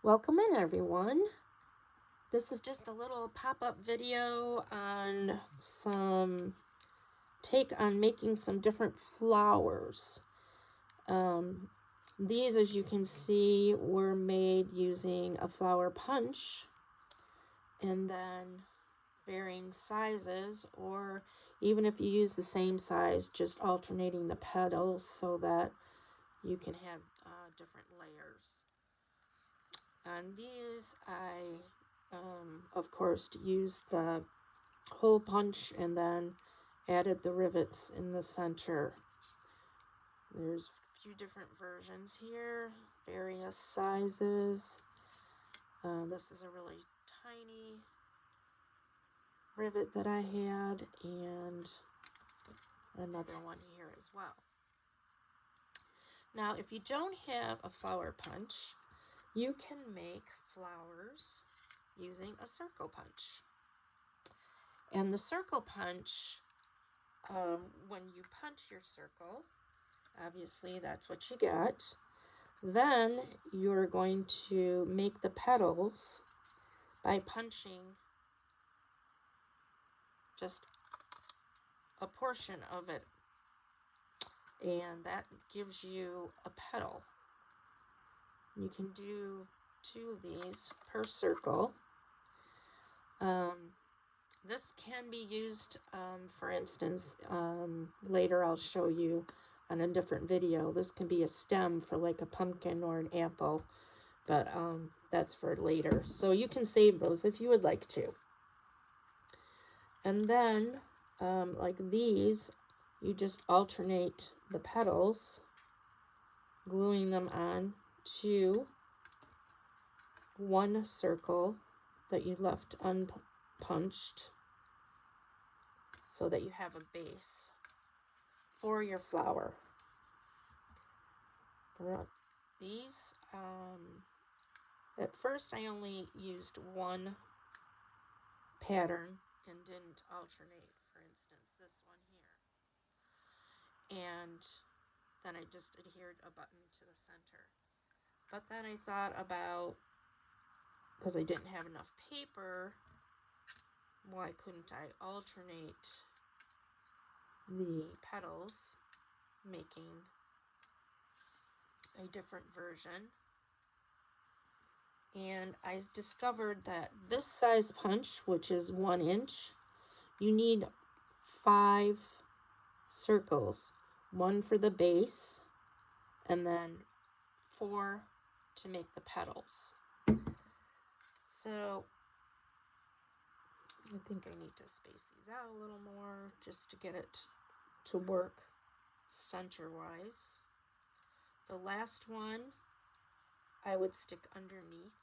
Welcome in, everyone. This is just a little pop-up video on some take on making some different flowers. These, as you can see, were made using a flower punch and then varying sizes, or even if you use the same size, just alternating the petals so that you can have different layers. On these, I, of course, used the hole punch and then added the rivets in the center. There's a few different versions here, various sizes. This is a really tiny rivet that I had, and another one here as well. Now, if you don't have a flower punch, you can make flowers using a circle punch. And the circle punch, when you punch your circle, obviously that's what you get. Then you're going to make the petals by punching just a portion of it, and that gives you a petal. You can do 2 of these per circle. This can be used, for instance, later I'll show you on a different video. This can be a stem for like a pumpkin or an apple, but that's for later. So you can save those if you would like to. And then, like these, you just alternate the petals, gluing them on to one circle that you left unpunched, so that you have a base for your flower. These, at first I only used one pattern and didn't alternate, for instance, this one here. And then I just adhered a button to the center. But then I thought about, because I didn't have enough paper, why couldn't I alternate the petals, making a different version. And I discovered that this size punch, which is 1 inch, you need 5 circles, 1 for the base and then 4 to make the petals. So I think I need to space these out a little more just to get it to work center-wise. The last one I would stick underneath.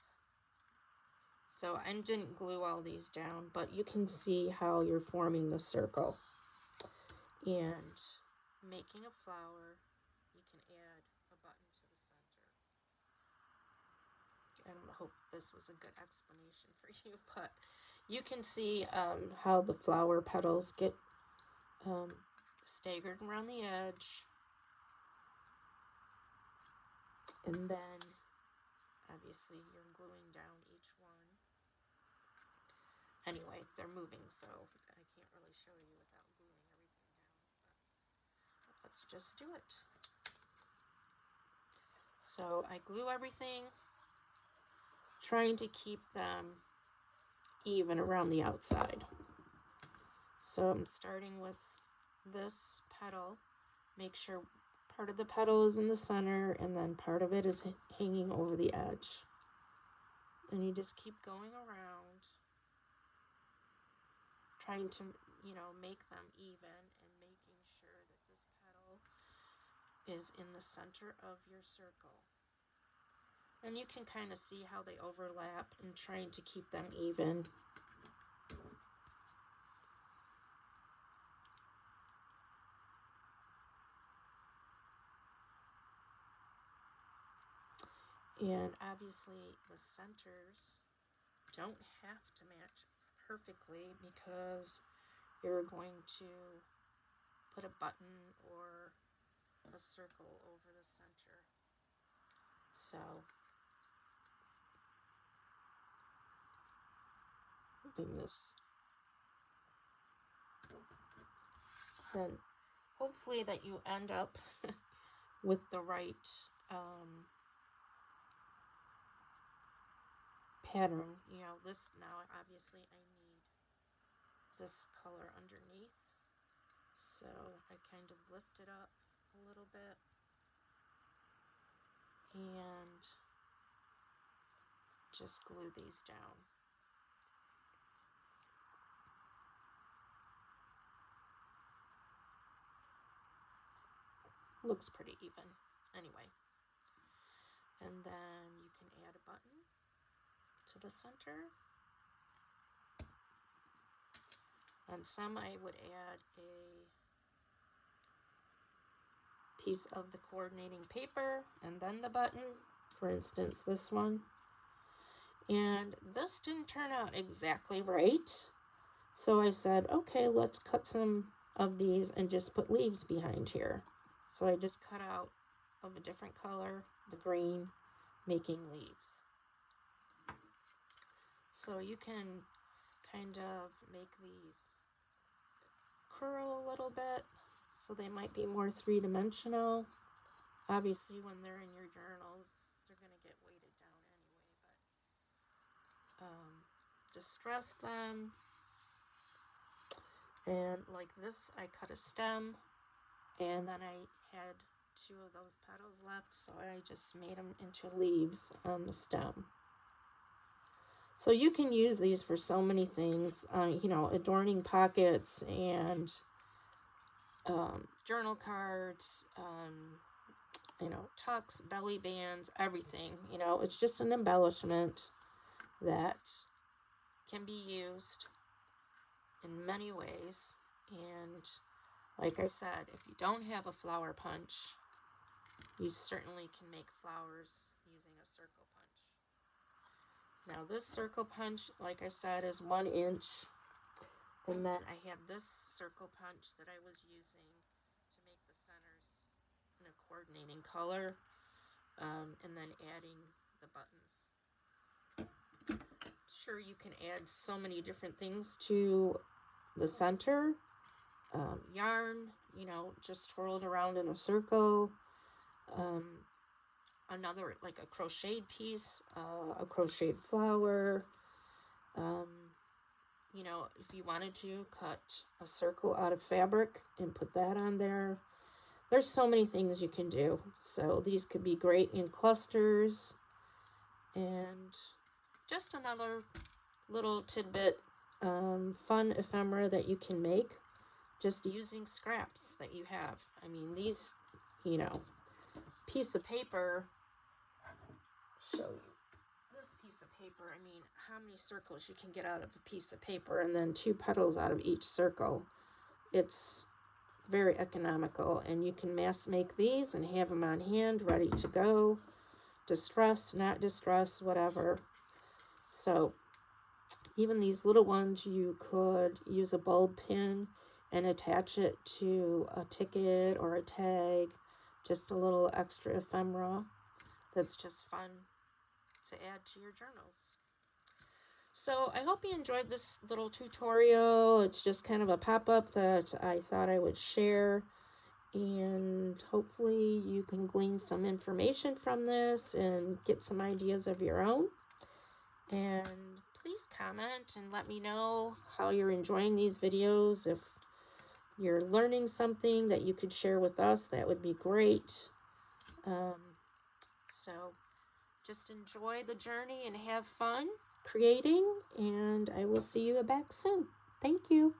So I didn't glue all these down, but you can see how you're forming the circle. And making a flower, you can add a button to the center. I don't hope this was a good explanation for you, but you can see how the flower petals get staggered around the edge. And then obviously you're gluing down each one. Anyway, they're moving, so I can't really show you without gluing everything down. But let's just do it. So I glue everything, trying to keep them even around the outside. So I'm starting with this petal. Make sure part of the petal is in the center and then part of it is hanging over the edge. And you just keep going around, trying to, make them even and making sure that this petal is in the center of your circle. And you can kind of see how they overlap and trying to keep them even. And obviously the centers don't have to match perfectly because you're going to put a button or a circle over the center. So hoping this, then hopefully that you end up with the right pattern. You know, this now obviously I need this color underneath, so I kind of lift it up a little bit and just glue these down. Looks pretty even anyway. And then you can add a button to the center. On some I would add a piece of the coordinating paper and then the button. For instance, this one. And this didn't turn out exactly right. So I said, okay, let's cut some of these and just put leaves behind here. So I just cut out of a different color, the green, making leaves. So you can kind of make these curl a little bit so they might be more three-dimensional. Obviously, when they're in your journals, they're going to get weighted down anyway, but distress them. And like this, I cut a stem, and then I had 2 of those petals left, so I just made them into leaves on the stem. So you can use these for so many things, you know, adorning pockets and journal cards, you know, tucks, belly bands, everything. You know, it's just an embellishment that can be used in many ways. And like I said, if you don't have a flower punch, you certainly can make flowers using a circle punch. Now this circle punch, like I said, is 1 inch. And then I have this circle punch that I was using to make the centers in a coordinating color, and then adding the buttons. Sure, you can add so many different things to the center. Yarn, you know, just twirled around in a circle. Another, like a crocheted piece, a crocheted flower. You know, if you wanted to cut a circle out of fabric and put that on there. There's so many things you can do. So these could be great in clusters. And just another little tidbit, fun ephemera that you can make just using scraps that you have. I mean, these, you know, piece of paper, I'll show you this piece of paper. I mean, how many circles you can get out of a piece of paper, and then 2 petals out of each circle. It's very economical, and you can mass make these and have them on hand ready to go. Distress, not distress, whatever. So even these little ones, you could use a bulb pin and attach it to a ticket or a tag, just a little extra ephemera that's just fun to add to your journals. So I hope you enjoyed this little tutorial. It's just kind of a pop-up that I thought I would share, and hopefully you can glean some information from this and get some ideas of your own. And please comment and let me know how you're enjoying these videos. If you're learning something that you could share with us, that would be great. So just enjoy the journey and have fun creating, and I will see you back soon. Thank you.